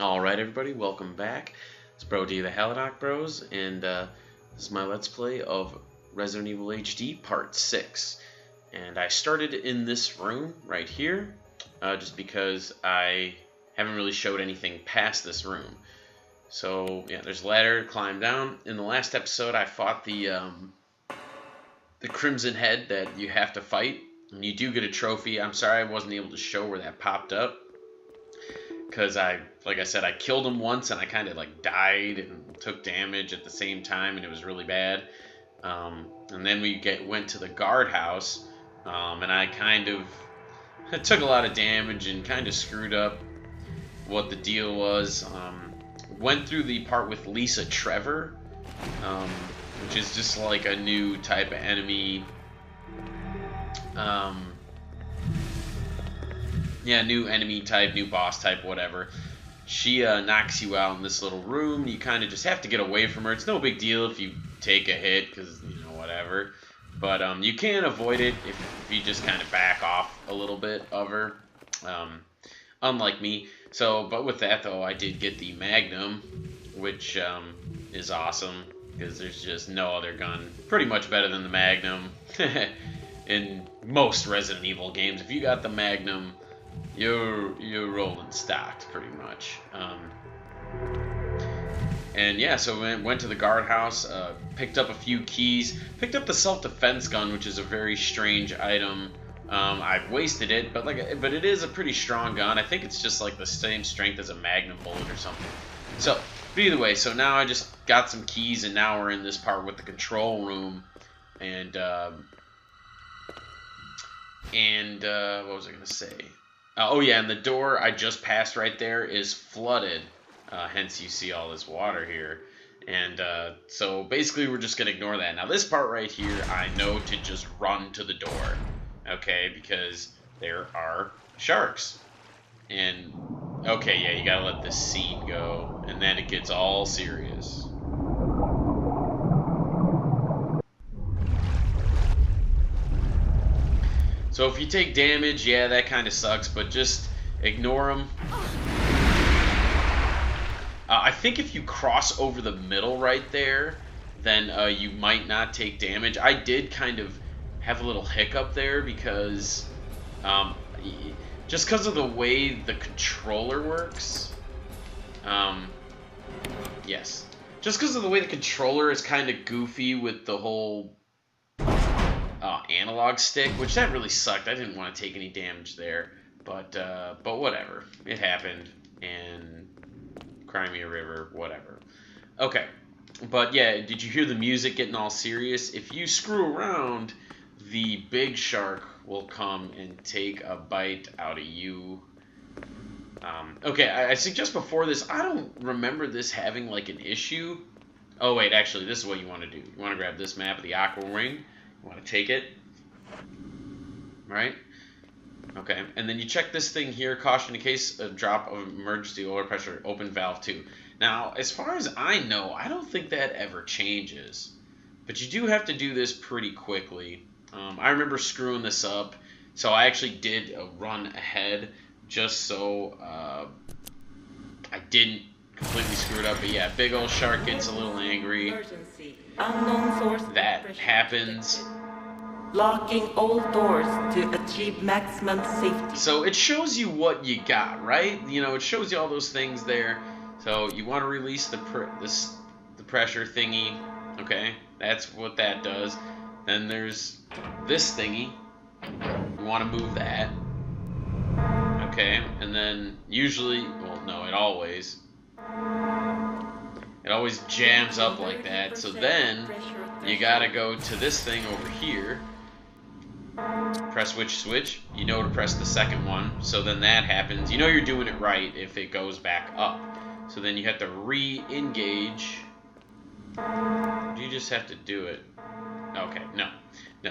Alright everybody, welcome back. It's Bro D the Halidoc Bros, and this is my Let's Play of Resident Evil HD Part 6. And I started in this room right here, just because I haven't really showed anything past this room. So yeah, there's a ladder to climb down. In the last episode I fought the Crimson Head that you have to fight, and you do get a trophy. I'm sorry I wasn't able to show where that popped up, because like I said, I killed him once and I kind of like died and took damage at the same time, and it was really bad. And then we went to the guardhouse, and I kind of took a lot of damage and kind of screwed up what the deal was. Went through the part with Lisa Trevor, which is just like a new type of enemy. Yeah, new enemy type, new boss type, whatever. She knocks you out in this little room. You kind of just have to get away from her. It's no big deal if you take a hit, because, you know, whatever. But you can avoid it if you just kind of back off a little bit of her. Unlike me. But with that, though, I did get the Magnum, which is awesome, because there's just no other gun pretty much better than the Magnum. In most Resident Evil games, if you got the Magnum, you're rolling stocked pretty much. And yeah, so we went to the guardhouse, picked up a few keys, picked up the self-defense gun, which is a very strange item. I've wasted it, but it is a pretty strong gun. I think it's just like the same strength as a Magnum bullet or something. So, but either way, so now I just got some keys, and now we're in this part with the control room, and what was I gonna say? Oh yeah, and the door I just passed right there is flooded, hence you see all this water here. And so basically we're just gonna ignore that. Now this part right here, I know to just run to the door, okay, because there are sharks. And okay, yeah, you gotta let this scene go, and then it gets all serious. So if you take damage, yeah, that kind of sucks, but just ignore them. I think if you cross over the middle right there, then you might not take damage. I did kind of have a little hiccup there because just because of the way the controller works. Yes. Just because of the way the controller is kind of goofy with the whole analog stick, which that really sucked. I didn't want to take any damage there, but whatever, it happened. And Crimea River, whatever. Okay, but yeah, did you hear the music getting all serious? If you screw around, the big shark will come and take a bite out of you. Okay, I suggest before this, I don't remember this having like an issue. Oh wait, actually, this is what you want to do. You want to grab this map of the aqua ring. You want to take it, right? Okay, and then you check this thing here, caution in case a drop of emergency oil pressure, open valve 2. Now, as far as I know, I don't think that ever changes, but you do have to do this pretty quickly. I remember screwing this up, so I actually did a run ahead just so I didn't completely screw it up. But yeah, big old shark gets a little angry. That happens. Locking all doors to achieve maximum safety. So it shows you what you got, right? You know, it shows you all those things there. So you want to release the pressure thingy. Okay, that's what that does. Then there's this thingy. You want to move that. Okay, and then usually, well, no, it always jams up like that. So then you gotta go to this thing over here. Press which switch? You know to press the second one. So then that happens. You know you're doing it right if it goes back up. So then you have to re-engage. You just have to do it. Okay, no.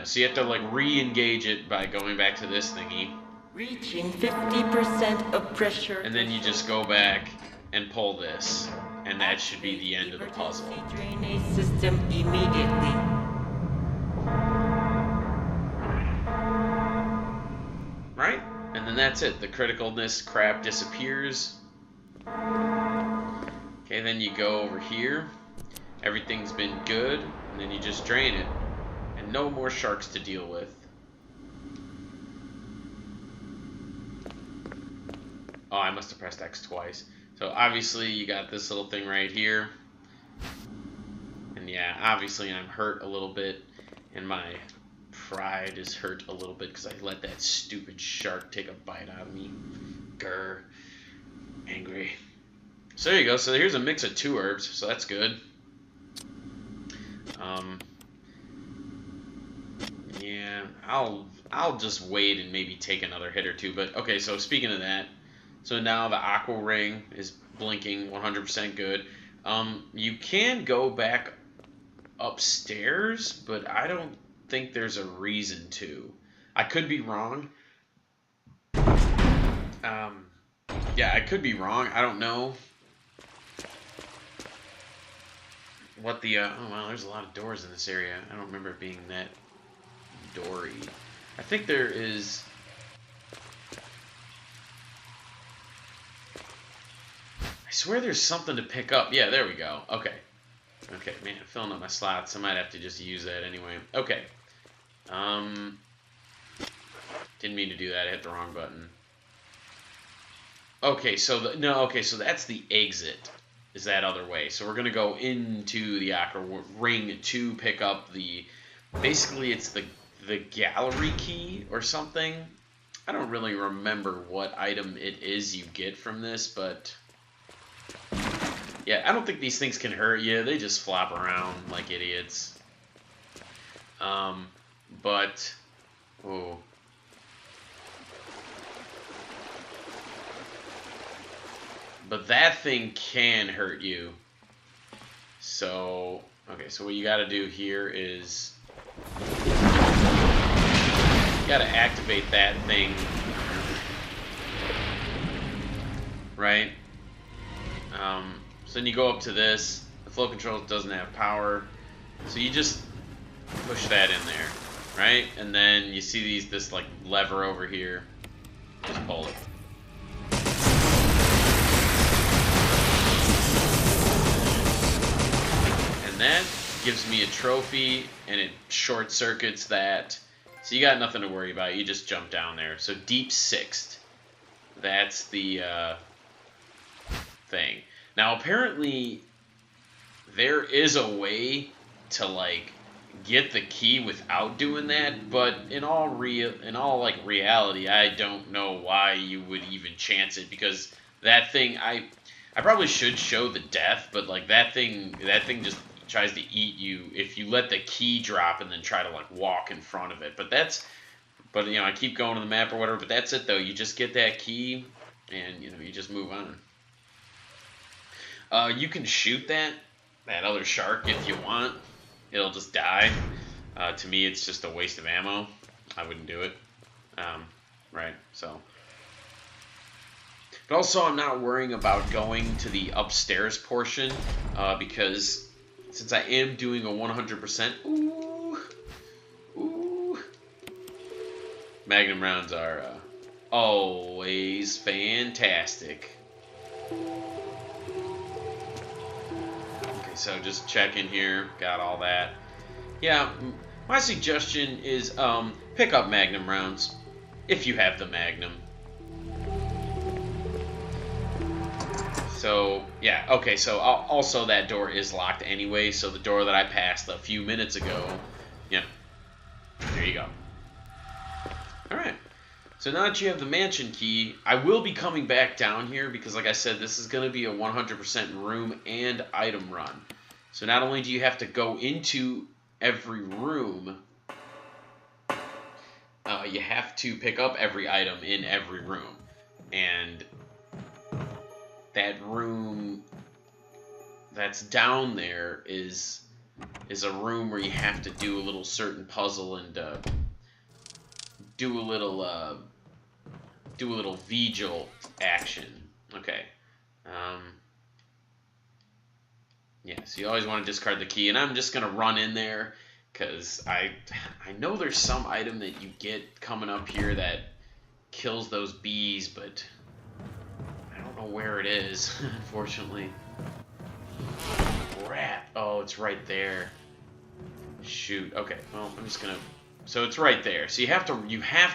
So you have to like re-engage it by going back to this thingy. Reaching 50% of pressure. And then you just go back and pull this. And that should be the end of the puzzle. Drainage system immediately. Right? And then that's it. The criticalness crap disappears. Okay, then you go over here. Everything's been good, and then you just drain it. And no more sharks to deal with. Oh, I must have pressed X twice. So obviously you got this little thing right here. And yeah, obviously I'm hurt a little bit. And my pride is hurt a little bit because I let that stupid shark take a bite out of me. Grr. Angry. So there you go. So here's a mix of 2 herbs. So that's good. Yeah, I'll just wait and maybe take another hit or 2. But okay, so speaking of that, so now the aqua ring is blinking 100% good. You can go back upstairs, but I don't think there's a reason to. I could be wrong. Yeah, I could be wrong. I don't know what the oh well, there's a lot of doors in this area. I don't remember it being that doory. I think there is. I swear there's something to pick up. Yeah, there we go. Okay. Okay, man, filling up my slots. I might have to just use that anyway. Okay. Didn't mean to do that. I hit the wrong button. Okay, so so that's the exit. Is that other way? So we're gonna go into the aqua ring to pick up the. Basically, it's the gallery key or something. I don't really remember what item it is you get from this, but yeah, I don't think these things can hurt you. They just flop around like idiots. But oh. But that thing can hurt you. So, okay, so what you got to do here is you got to activate that thing, right? So then you go up to this. The flow control doesn't have power, so you just push that in there, right? And then you see this like lever over here. Just pull it. And that gives me a trophy, and it short circuits that. So you got nothing to worry about. You just jump down there. So deep 6th. That's the thing. Now apparently there is a way to like get the key without doing that, but in all reality, I don't know why you would even chance it, because that thing I probably should show the death, but like that thing just tries to eat you if you let the key drop and then try to like walk in front of it. But you know, I keep going to the map or whatever, but that's it though. You just get that key and you know, you just move on. You can shoot that other shark if you want. It'll just die. To me, it's just a waste of ammo. I wouldn't do it. Right, so. But also, I'm not worrying about going to the upstairs portion because since I am doing a 100%, Magnum rounds are always fantastic. Okay, so just check in here, got all that. Yeah, my suggestion is pick up Magnum rounds if you have the Magnum. So, yeah, okay, so also that door is locked anyway, so the door that I passed a few minutes ago, yeah, there you go. Alright, so now that you have the mansion key, I will be coming back down here because, like I said, this is going to be a 100% room and item run. So not only do you have to go into every room, you have to pick up every item in every room. And that room that's down there is a room where you have to do a little certain puzzle and do a little V-Jolt action. Okay. Yeah, so you always want to discard the key, and I'm just gonna run in there because I know there's some item that you get coming up here that kills those bees, but I don't know where it is, unfortunately. Crap. Oh, it's right there. Shoot. Okay. Well, I'm just gonna. So it's right there. So you have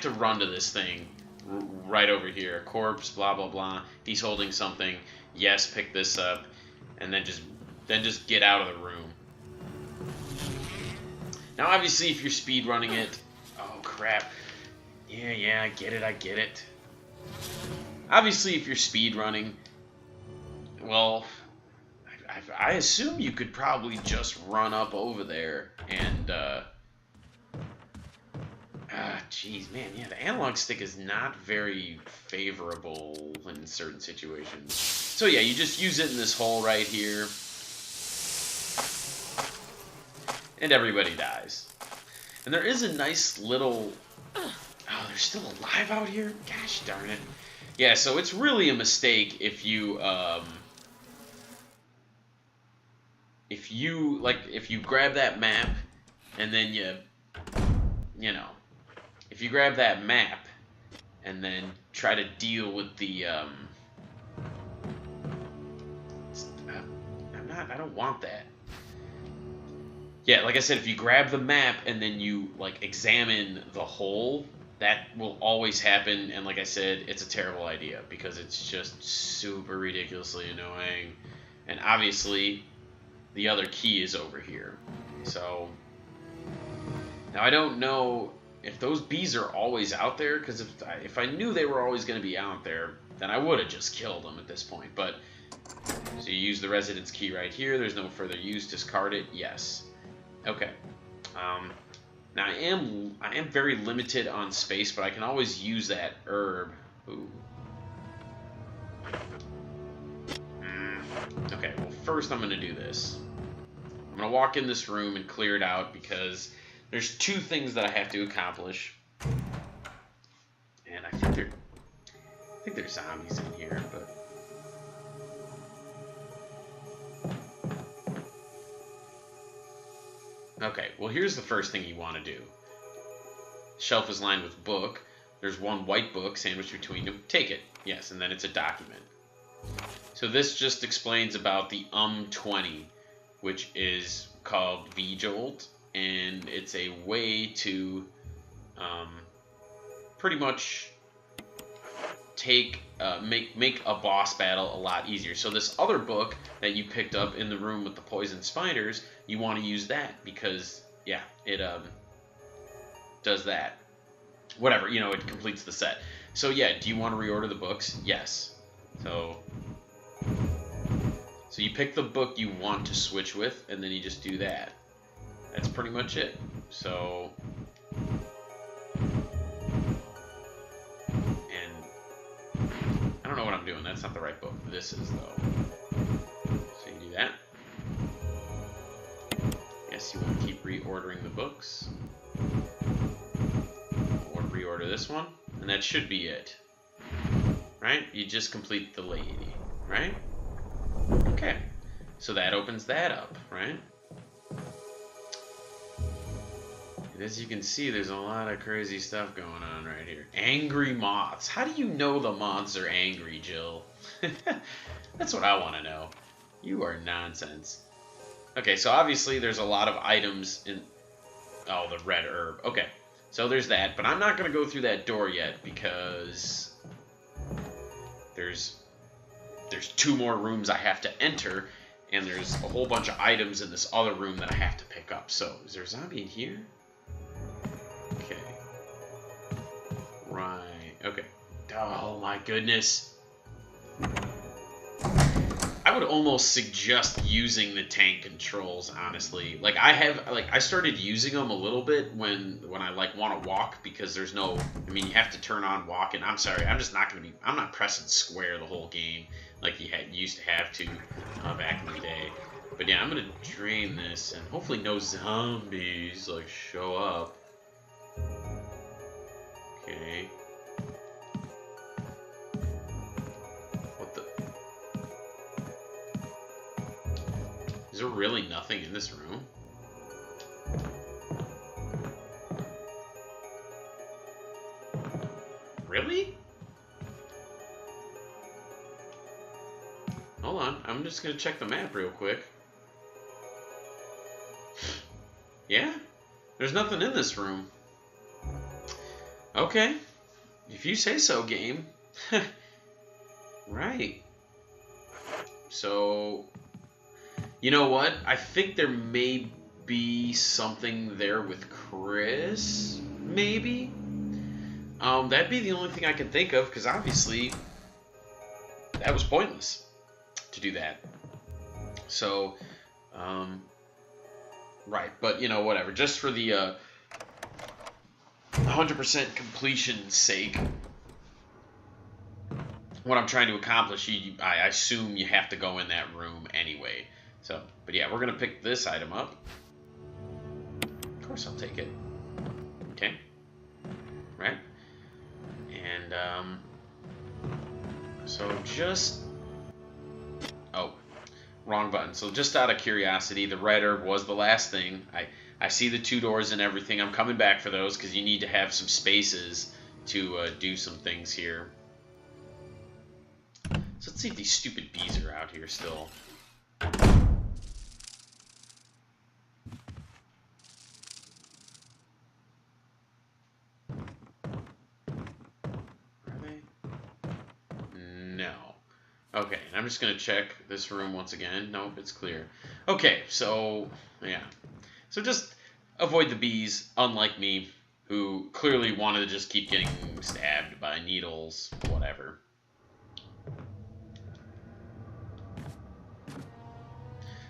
to run to this thing right over here. A corpse. Blah blah blah. He's holding something. Yes. Pick this up, and then just get out of the room. Now, obviously, if you're speed running it. Oh crap. Yeah. I get it. Obviously, if you're speed running, well, I assume you could probably just run up over there and, jeez, man, yeah, the analog stick is not very favorable in certain situations. So yeah, you just use it in this hole right here, and everybody dies. And there is a nice little, oh, they're still alive out here? Gosh darn it. Yeah, so it's really a mistake if you grab that map and then if you grab that map and then try to deal with the I don't want that. Yeah, like I said, if you grab the map and then you like examine the hole, that will always happen, and like I said, it's a terrible idea because it's just super ridiculously annoying. And obviously the other key is over here. So now I don't know if those bees are always out there, because if I knew they were always going to be out there, then I would have just killed them at this point. But so you use the residence key right here. There's no further use. Discard it. Yes. Okay. Now I am very limited on space, but I can always use that herb. Ooh. Okay. Well, first I'm going to do this. I'm going to walk in this room and clear it out because there's two things that I have to accomplish. And I think there's zombies in here, but okay, well here's the first thing you want to do. Shelf is lined with book. There's one white book sandwiched between them. Take it. Yes, and then it's a document. So this just explains about the 20, which is called V-Jolt, and it's a way to pretty much make a boss battle a lot easier. So this other book that you picked up in the room with the poison spiders, you want to use that because yeah, it does that. Whatever, it completes the set. So yeah, do you want to reorder the books? Yes. So you pick the book you want to switch with, and then you just do that. That's pretty much it. So, and I don't know what I'm doing. That's not the right book. This is, though. So you do that. Yes, you want to keep reordering the books. Or reorder this one. And that should be it. Right? You just complete the lady. Right? Okay. So that opens that up, right? And as you can see, there's a lot of crazy stuff going on right here. Angry moths. How do you know the moths are angry, Jill? That's what I want to know. You are nonsense. Okay, so obviously there's a lot of items in... Oh, the red herb. Okay, so there's that. But I'm not going to go through that door yet because there's two more rooms I have to enter, and there's a whole bunch of items in this other room that I have to pick up. So, is there a zombie in here? Okay. Right. Okay. Oh my goodness. I would almost suggest using the tank controls, honestly. Like I started using them a little bit when I want to walk, because there's no, you have to turn on walk, and I'm sorry, I'm not pressing square the whole game like you used to have to back in the day. But yeah, I'm gonna drain this, and hopefully no zombies show up. Okay. What the? Is there really nothing in this room? Really? hold on. I'm just gonna check the map real quick. Yeah, there's nothing in this room. Okay, if you say so, game. Right. So, you know what? I think there may be something there with Chris, maybe? That'd be the only thing I can think of, because obviously that was pointless to do that. So, right, but you know, whatever. Just for the 100% completion's sake, what I'm trying to accomplish, I assume you have to go in that room anyway. So, but yeah, we're gonna pick this item up. Of course, I'll take it. Okay, right? And so just wrong button. So just out of curiosity, the red herb was the last thing. I see the 2 doors and everything. I'm coming back for those because you need to have some spaces to do some things here. So let's see if these stupid bees are out here still. Are they? No. Okay, and I'm just going to check this room once again. Nope, it's clear. Okay, so, yeah. So just avoid the bees, unlike me, who clearly wanted to just keep getting stabbed by needles, whatever.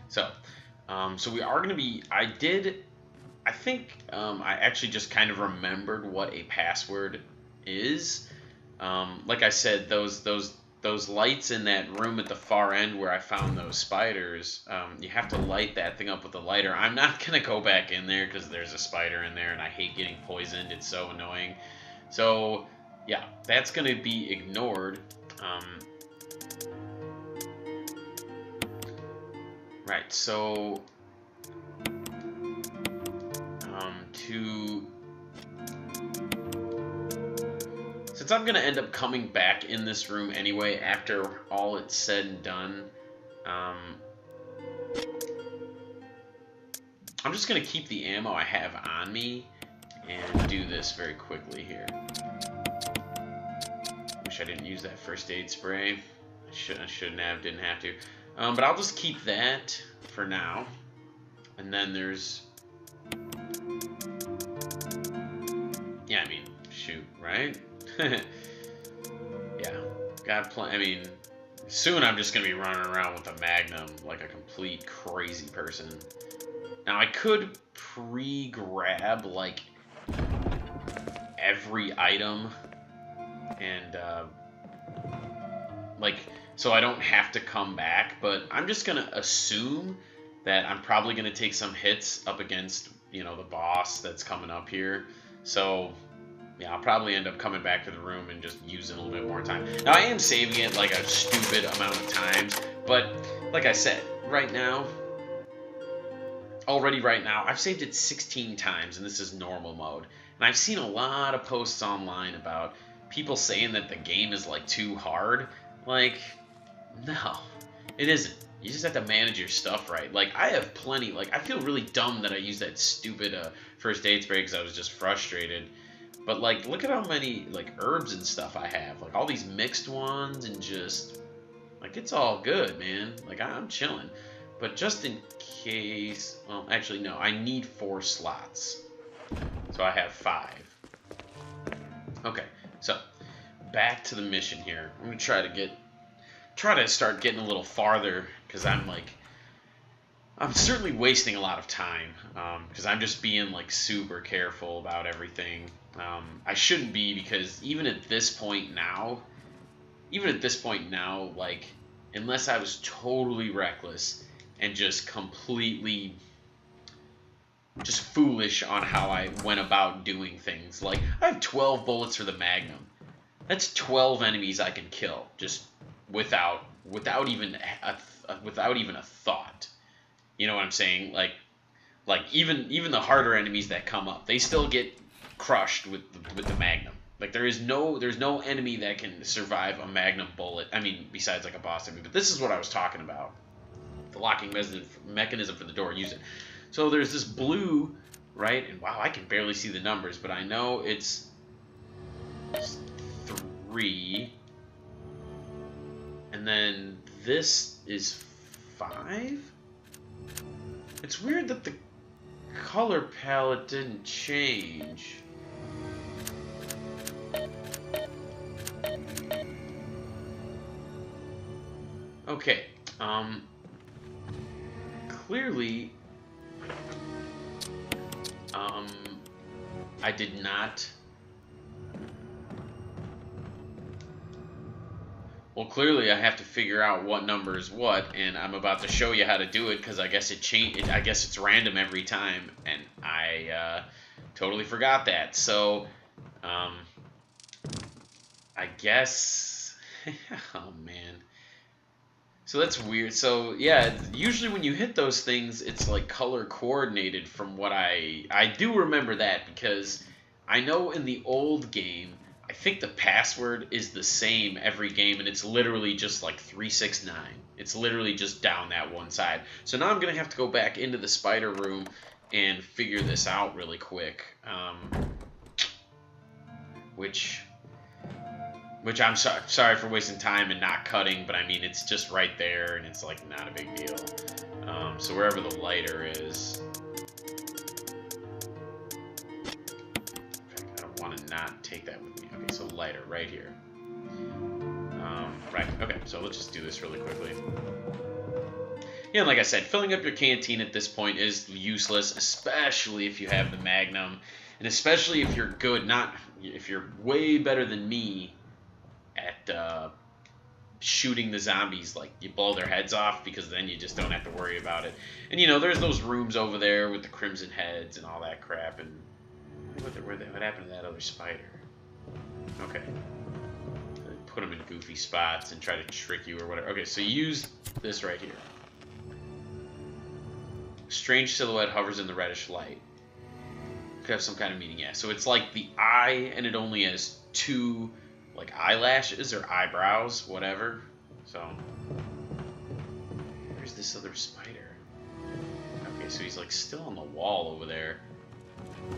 So, so we are going to be, I think I actually just kind of remembered what a password is. Like I said, those lights in that room at the far end where I found those spiders, you have to light that thing up with a lighter. I'm not going to go back in there because there's a spider in there and I hate getting poisoned. It's so annoying. So, yeah, that's going to be ignored. Right, so since I'm going to end up coming back in this room anyway after all it's said and done, I'm just going to keep the ammo I have on me and do this very quickly here. Wish I didn't use that first aid spray. I shouldn't have, didn't have to. But I'll just keep that for now. And then there's... Yeah, I mean, shoot, right? Yeah, got plenty. I mean, soon I'm just going to be running around with a Magnum like a complete crazy person. Now, I could pre-grab, like, every item and, like... So I don't have to come back, but I'm just going to assume that I'm probably going to take some hits up against, you know, the boss that's coming up here. So, yeah, I'll probably end up coming back to the room and just using a little bit more time. Now, I am saving it like a stupid amount of times, but like I said, right now, I've saved it 16 times, and this is normal mode. And I've seen a lot of posts online about people saying that the game is, like, too hard. Like... No, it isn't. You just have to manage your stuff right. Like, I have plenty. Like, I feel really dumb that I used that stupid first aid spray because I was just frustrated. But, like, look at how many, like, herbs and stuff I have. Like, all these mixed ones and just, like, it's all good, man. Like, I'm chilling. But just in case, well, actually, no. I need 4 slots. So I have 5. Okay, so back to the mission here. I'm going to try to start getting a little farther because I'm certainly wasting a lot of time because I'm just being like super careful about everything. I shouldn't be, because even at this point now, like, unless I was totally reckless and just completely just foolish on how I went about doing things. Like, I have 12 bullets for the Magnum. That's 12 enemies I can kill just without even a thought. You know what I'm saying? Like even the harder enemies that come up, they still get crushed with the Magnum. Like there's no enemy that can survive a magnum bullet. I mean, besides like a boss enemy. But this is what I was talking about. The locking mechanism for the door. Use it. So there's this blue, right? And wow, I can barely see the numbers, but I know it's 3. And then this is 5. It's weird that the color palette didn't change. Okay, clearly, I did not. Well, clearly I have to figure out what number is what, and I'm about to show you how to do it because I guess I guess it's random every time, and I totally forgot that. So, I guess. Oh man. So that's weird. So yeah, usually when you hit those things, it's like color coordinated. From what I do remember that because I know in the old game. I think the password is the same every game, and it's literally just like 369. It's literally just down that one side. So now I'm going to have to go back into the spider room and figure this out really quick. Which I'm sorry for wasting time and not cutting, but I mean, it's just right there, and it's like not a big deal. So wherever the lighter is... I don't want to not take that with me. Okay, so lighter right here. Right, okay, so let's just do this really quickly. Yeah, like I said, filling up your canteen at this point is useless, especially if you have the Magnum, and especially if you're good, if you're way better than me at shooting the zombies, like you blow their heads off, because then you just don't have to worry about it. And you know, there's those rooms over there with the crimson heads and all that crap, and what happened to that other spider? Okay. Put them in goofy spots and try to trick you or whatever. Okay, so use this right here. Strange silhouette hovers in the reddish light. Could have some kind of meaning, yeah. So it's like the eye, and it only has 2, like, eyelashes or eyebrows, whatever. So, where's this other spider? Okay, so he's, like, still on the wall over there.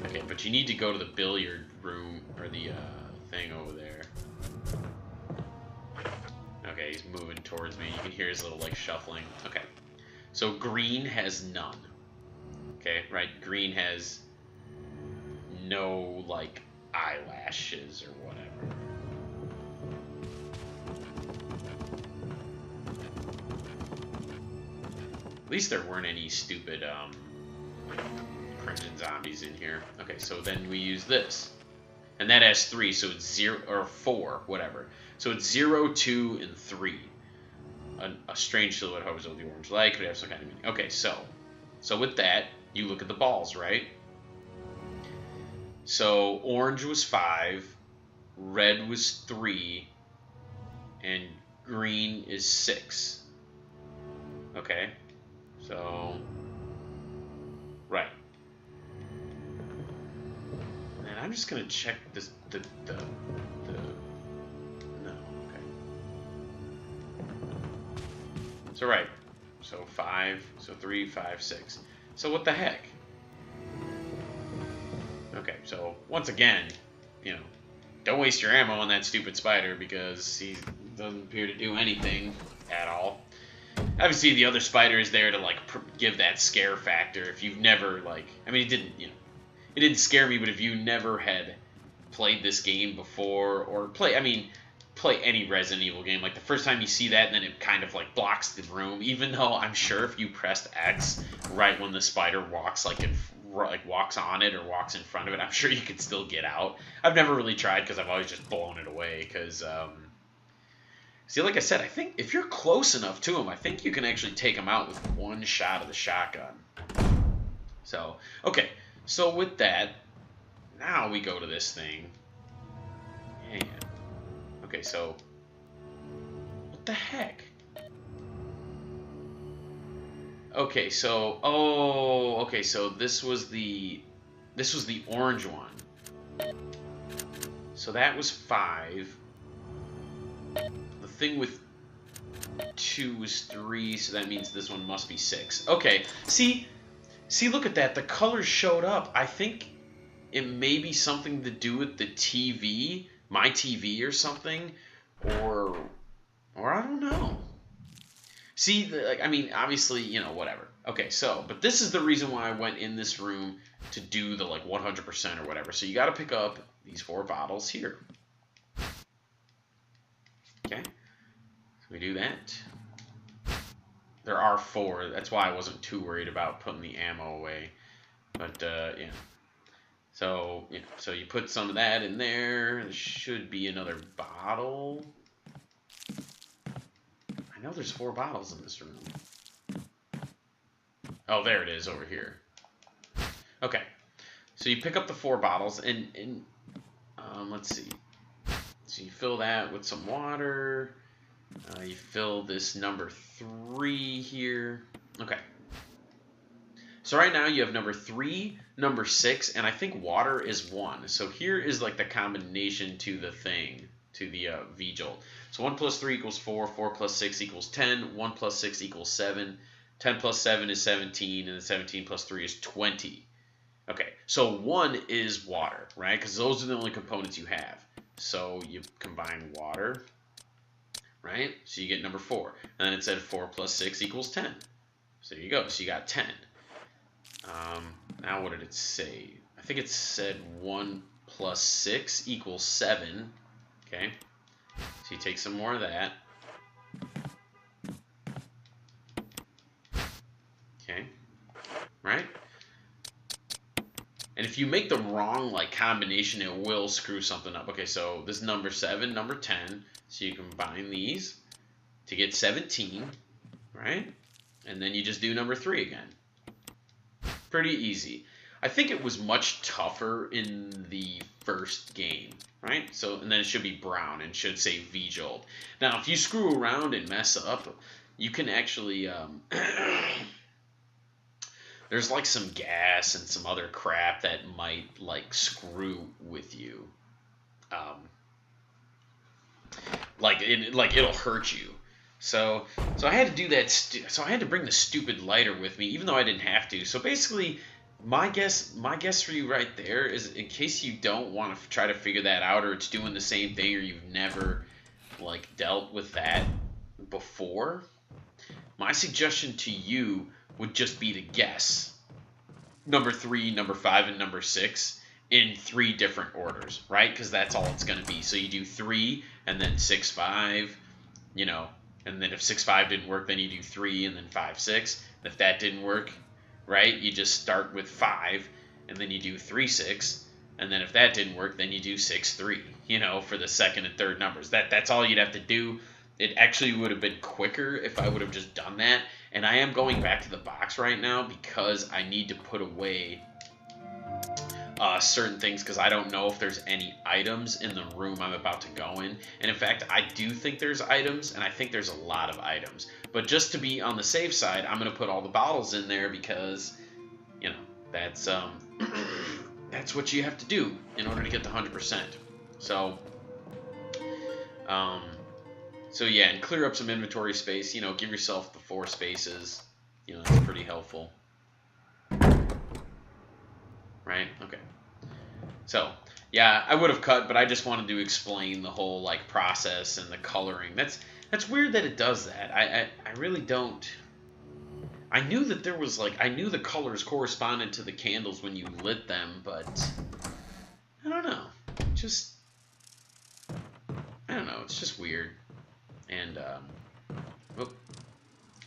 Okay, but you need to go to the billiard room, or the, thing over there. Okay, he's moving towards me. You can hear his little, like, shuffling. Okay. So green has none. Okay, right? Green has no, like, eyelashes or whatever. At least there weren't any stupid, crimson zombies in here. Okay, so then we use this. And that has 3, so it's 0, or 4, whatever. So it's 0, 2, and 3. A strange silhouette hovers over the orange light. Could have some kind of meaning. Okay, so with that, you look at the balls, right? So orange was 5, red was 3, and green is 6. Okay, so right. And I'm just gonna check this no, okay. So right, so 5, so 3, 5, 6. So what the heck? Okay, so once again, you know, don't waste your ammo on that stupid spider because he doesn't appear to do anything at all. Obviously, the other spider is there to like give that scare factor. If you've never like, I mean, it didn't scare me, but if you never had played this game before or play any Resident Evil game, like the first time you see that, and then it kind of like blocks the room. Even though I'm sure if you pressed X right when the spider walks, walks on it or walks in front of it, I'm sure you could still get out. I've never really tried because I've always just blown it away. Because see, like I said, I think if you're close enough to him, I think you can actually take him out with one shot of the shotgun. So okay, so with that, now we go to this thing. Yeah. Okay, so what the heck? Okay, so okay, so this was the orange one. So that was 5. The thing with 2 was 3, so that means this one must be 6. Okay, see, look at that. The colors showed up. I think it may be something to do with the TV, my TV or something, or I don't know. See, I mean, obviously, you know, whatever. Okay, so, but this is the reason why I went in this room to do the, like, 100% or whatever. So you got to pick up these 4 bottles here. Okay, so we do that. There are 4. That's why I wasn't too worried about putting the ammo away. But, yeah. So, yeah, so you put some of that in there. There should be another bottle. I know there's 4 bottles in this room. Oh, there it is over here. Okay. So you pick up the 4 bottles and let's see. So you fill that with some water. You fill this number 3 here. Okay. So right now you have number 3, number 6, and I think water is 1. So here is like the combination to the thing, to the V-Jolt. So 1 plus 3 equals 4, 4 plus 6 equals 10, 1 plus 6 equals 7, 10 plus 7 is 17, and then 17 plus 3 is 20. Okay, so 1 is water, right? Because those are the only components you have. So you combine water, right? So you get number 4. And then it said 4 plus 6 equals 10. So there you go. So you got 10. Now what did it say? I think it said 1 plus 6 equals 7. Okay. So you take some more of that. Okay. Right? And if you make the wrong like combination, it will screw something up. Okay, so this number 7, number 10. So you combine these to get 17, right? And then you just do number 3 again. Pretty easy. I think it was much tougher in the first game, right? So, and then it should be brown and should say V-Jolt. Now, if you screw around and mess up, you can actually, there's like some gas and some other crap that might like screw with you. It'll hurt you. So I had to do that. So I had to bring the stupid lighter with me, even though I didn't have to. So basically, my guess for you right there is, in case you don't want to try to figure that out, or it's doing the same thing, or you've never like dealt with that before, my suggestion to you would just be to guess number 3, number 5, and number 6 in 3 different orders, right? Because that's all it's going to be. So you do 3 and then 6, 5, you know. And then if 6, 5 didn't work, then you do 3 and then 5, 6. And if that didn't work, right, you just start with 5 and then you do 3, 6. And then if that didn't work, then you do 6, 3, you know, for the second and third numbers. That's all you'd have to do. It actually would have been quicker if I would have just done that. And I am going back to the box right now because I need to put away certain things, because I don't know if there's any items in the room I'm about to go in. And in fact, I do think there's items, and I think there's a lot of items. But just to be on the safe side, I'm going to put all the bottles in there because, you know, that's that's what you have to do in order to get the 100%. So, so yeah, and clear up some inventory space. You know, give yourself the 4 spaces. You know, that's pretty helpful. Right? Okay. So, yeah, I would have cut, but I just wanted to explain the whole, like, process and the coloring. That's weird that it does that. I really don't... I knew that there was, like... I knew the colors corresponded to the candles when you lit them, but... I don't know. Just... I don't know. It's just weird. And,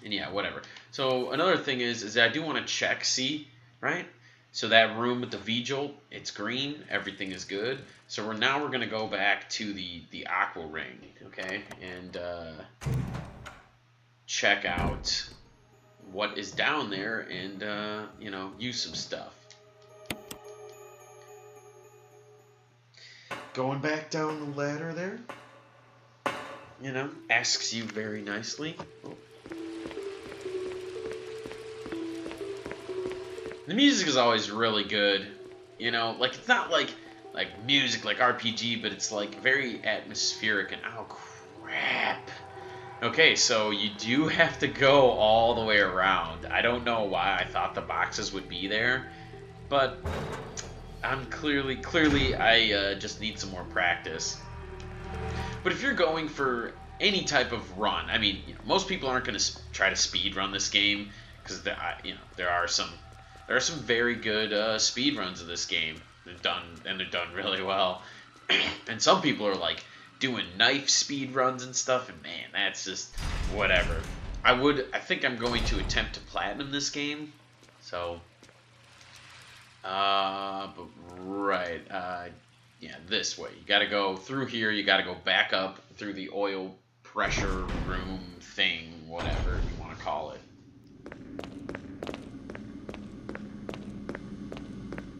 and yeah, whatever. So, another thing is that I do want to check, see, right? So that room with the V-Jolt, it's green, everything is good. So we're going to go back to the aqua ring, okay, and check out what is down there and, you know, use some stuff. Going back down the ladder there, you know, asks you very nicely. Oh. The music is always really good, you know, like, it's not like like music, like RPG, but it's like very atmospheric and oh crap. Okay, so you do have to go all the way around. I don't know why I thought the boxes would be there, but I'm clearly I just need some more practice. But if you're going for any type of run, I mean, most people aren't going to try to speed run this game because there are some very good speed runs of this game. They're done really well. And some people are like doing knife speed runs and stuff, and man, that's just whatever. I think I'm going to attempt to platinum this game. So yeah, this way. You got to go through here. You got to go back up through the oil pressure room thing, whatever you want to call it.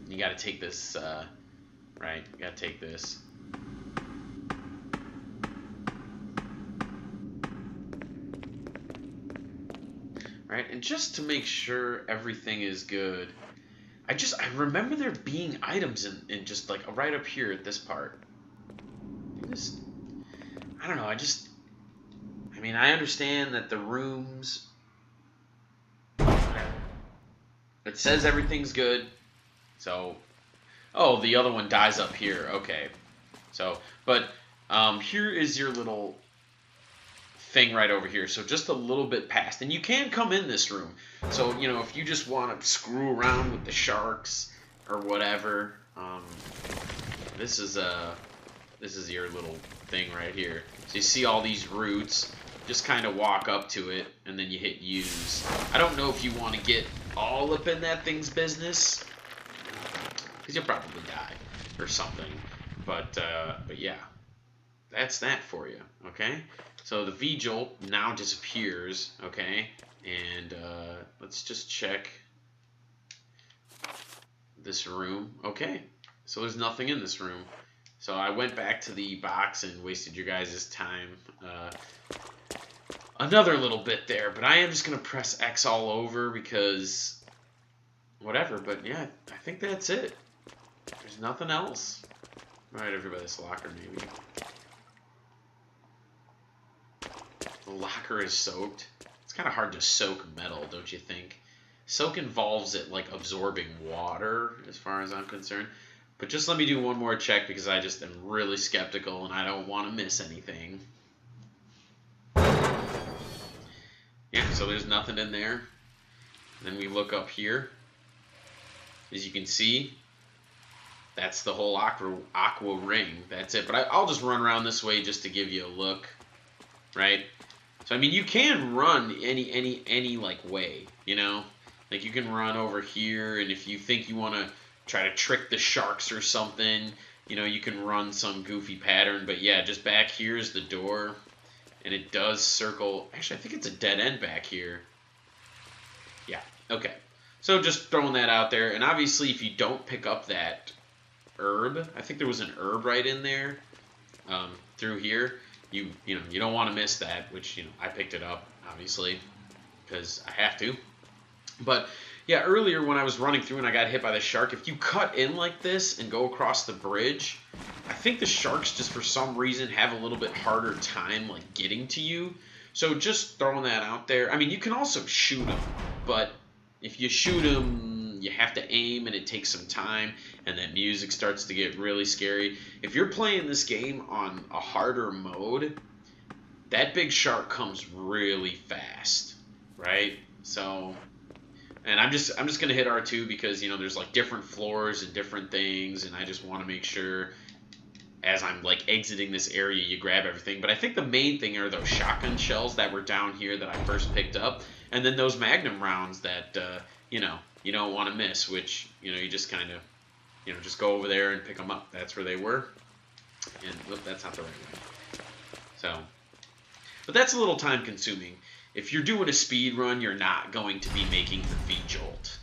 You got to take this, right? You got to take this. Right, and just to make sure everything is good, I remember there being items in just like right up here at this part. I don't know, I mean, I understand that the rooms, it says everything's good, so, oh, the other one dies up here, okay. So, but here is your little thing right over here, so just a little bit past, and you can come in this room. So if you just want to screw around with the sharks or whatever, this is your little thing right here. So you see all these roots, just kind of walk up to it and then you hit use. I don't know if you want to get all up in that thing's business because you'll probably die or something, but yeah, that's that for you. Okay, so the V-Jolt now disappears, okay, and let's just check this room. Okay, so there's nothing in this room. So I went back to the box and wasted your guys' time another little bit there, but I am just going to press X all over because whatever, but yeah, I think that's it. There's nothing else. Right over by this locker maybe. The locker is soaked. It's kind of hard to soak metal, don't you think? Soak involves it like absorbing water, as far as I'm concerned. But just let me do one more check because I just am really skeptical and I don't want to miss anything. Yeah, so there's nothing in there. Then we look up here. As you can see, that's the whole aqua ring. That's it. But I'll just run around this way just to give you a look, right? So I mean, you can run any like way, like you can run over here, and if you think you want to try to trick the sharks or something, you can run some goofy pattern. But yeah, just back here is the door, and it does circle. Actually, I think it's a dead end back here. Yeah. Okay. So just throwing that out there, and obviously if you don't pick up that herb, I think there was an herb right in there through here. You don't want to miss that, which I picked it up obviously because I have to. But yeah, earlier when I was running through and I got hit by the shark, if you cut in like this and go across the bridge, I think the sharks just for some reason have a little bit harder time like getting to you. So just throwing that out there. I mean, you can also shoot them, but if you shoot them, you have to aim and it takes some time, and that music starts to get really scary. If you're playing this game on a harder mode, that big shark comes really fast, right? So, and I'm just gonna hit R2 because there's like different floors and different things, and I just want to make sure as I'm like exiting this area you grab everything. But I think the main thing are those shotgun shells that were down here that I first picked up, and then those magnum rounds that you don't want to miss, which you just kind of just go over there and pick them up. That's where they were, and whoop, that's not the right way. So, but that's a little time consuming. If you're doing a speed run, you're not going to be making the V-Jolt.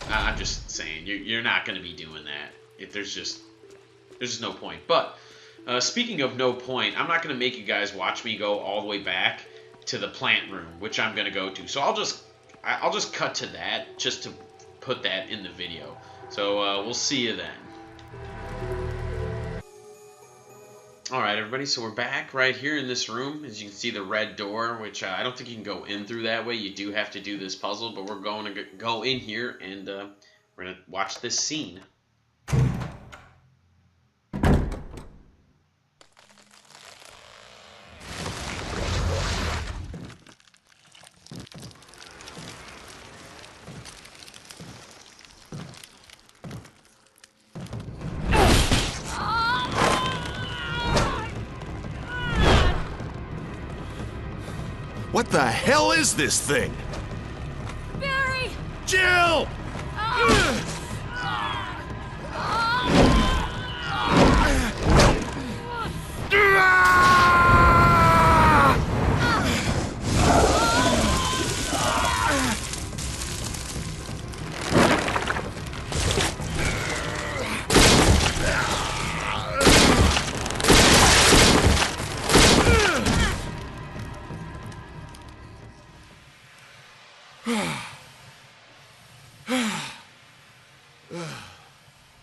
I'm just saying you're not going to be doing that. There's just no point. But speaking of no point, I'm not going to make you guys watch me go all the way back to the plant room, which I'm going to go to. So I'll just cut to that just to put that in the video. So we'll see you then. Alright, everybody, so we're back right here in this room. As you can see, the red door, which I don't think you can go in through that way. You do have to do this puzzle, but we're going to go in here, and we're going to watch this scene. What the hell is this thing? Barry! Jill!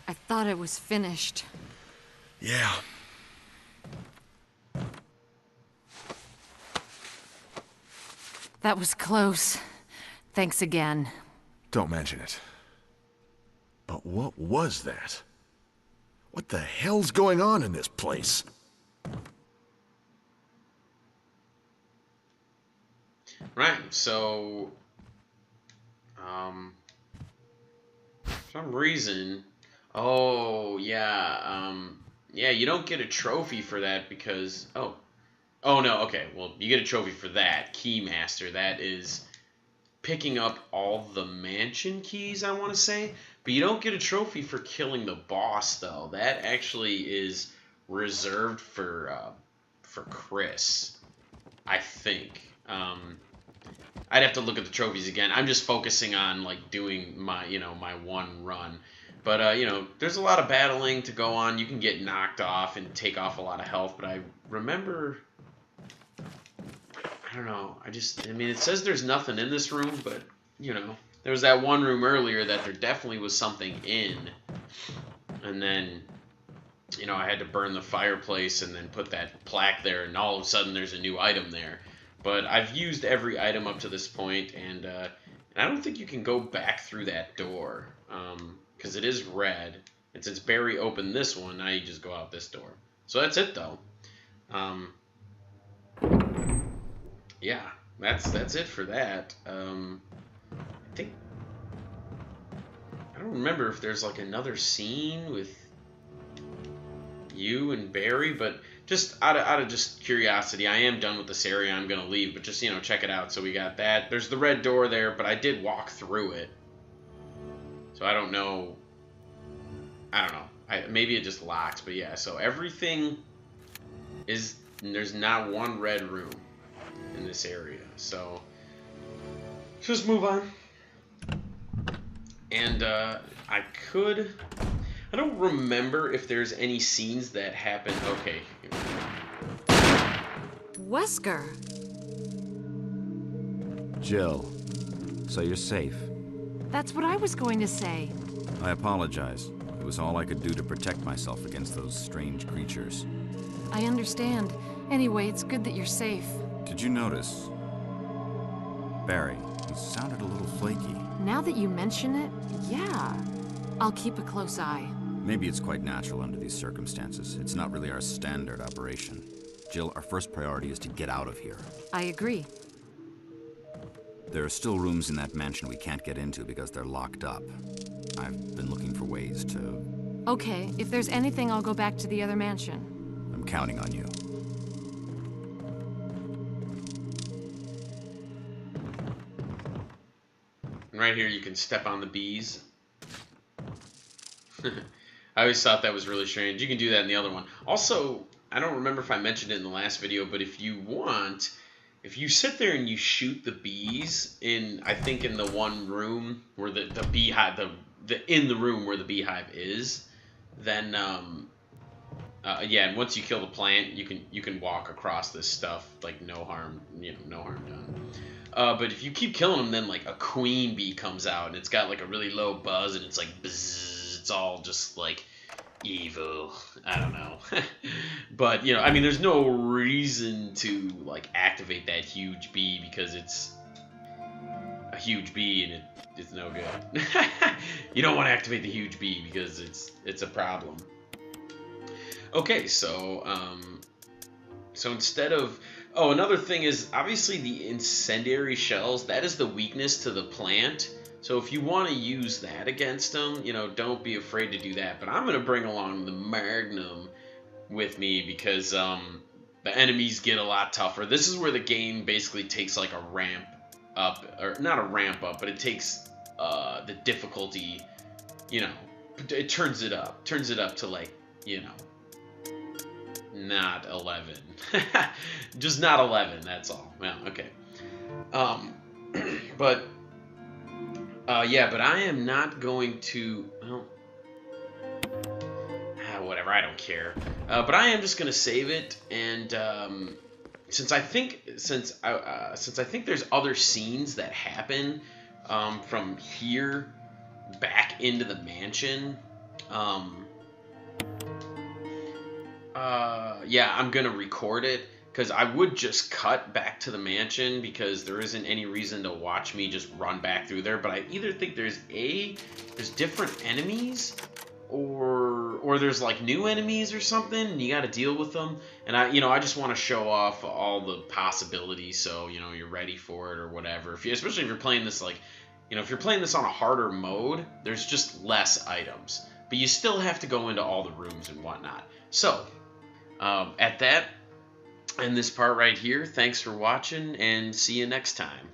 I thought it was finished. Yeah. That was close. Thanks again. Don't mention it. But what was that? What the hell's going on in this place? Right, so... for some reason... Oh, yeah, yeah, you don't get a trophy for that because... Oh, no, okay, well, you get a trophy for that. Keymaster, that is picking up all the mansion keys, I want to say. But you don't get a trophy for killing the boss, though. That actually is reserved for Chris, I think. I'd have to look at the trophies again. I'm just focusing on, like, doing my, my one run. But, there's a lot of battling to go on. You can get knocked off and take off a lot of health. But I remember... I don't know. I mean, it says there's nothing in this room, but, there was that one room earlier that there definitely was something in. And then, I had to burn the fireplace and then put that plaque there, and all of a sudden there's a new item there. But I've used every item up to this point, and I don't think you can go back through that door, because it is red. And since Barry opened this one, now you just go out this door. So that's it, though. Yeah, that's it for that. I don't remember if there's like another scene with you and Barry, but just out of just curiosity, I am done with this area. I'm gonna leave, but just check it out. So we got that. There's the red door there, but I did walk through it, so I don't know. Maybe it just locks, but yeah. So everything is. There's not one red room in this area, so just move on. And I don't remember if there's any scenes that happen. Okay. Wesker! Jill, so you're safe. That's what I was going to say. I apologize. It was all I could do to protect myself against those strange creatures. I understand. Anyway, it's good that you're safe. Did you notice? Barry, he sounded a little flaky. Now that you mention it, yeah. I'll keep a close eye. Maybe it's quite natural under these circumstances. It's not really our standard operation. Jill, our first priority is to get out of here. I agree. There are still rooms in that mansion we can't get into because they're locked up. I've been looking for ways to... Okay, if there's anything, I'll go back to the other mansion. I'm counting on you. And right here, you can step on the bees. I always thought that was really strange. You can do that in the other one. Also, I don't remember if I mentioned it in the last video, but if you want, if you sit there and you shoot the bees in, I think in the one room where the beehive, in the room where the beehive is, then yeah, and once you kill the plant, you can walk across this stuff like no harm, no harm done. But if you keep killing them, then like a queen bee comes out and it's got like a really low buzz and it's like bzzz, it's all just like evil. I don't know. But, you know, I mean, there's no reason to, like, activate that huge bee because it's a huge bee and it's no good. You don't want to activate the huge bee because it's a problem. Okay, so instead of... Oh, another thing is, obviously, the incendiary shells, that is the weakness to the plant. So if you want to use that against them, you know, don't be afraid to do that. But I'm going to bring along the Magnum with me because the enemies get a lot tougher. This is where the game basically takes like a ramp up, or not a ramp up, but it takes the difficulty, you know, it turns it up to like, you know, not 11. Just not 11, that's all. Well, okay. But yeah, but I am not going to, well, whatever, I don't care. But I am just going to save it, and since I think there's other scenes that happen from here back into the mansion, yeah, I'm going to record it. Because I would just cut back to the mansion because there isn't any reason to watch me just run back through there. But I either think there's different enemies or there's like new enemies or something and you got to deal with them. And I just want to show off all the possibilities so, you know, you're ready for it or whatever. Especially if you're playing this like, you know, if you're playing this on a harder mode, there's just less items. But you still have to go into all the rooms and whatnot. So, at that... And this part right here, thanks for watching, and see you next time.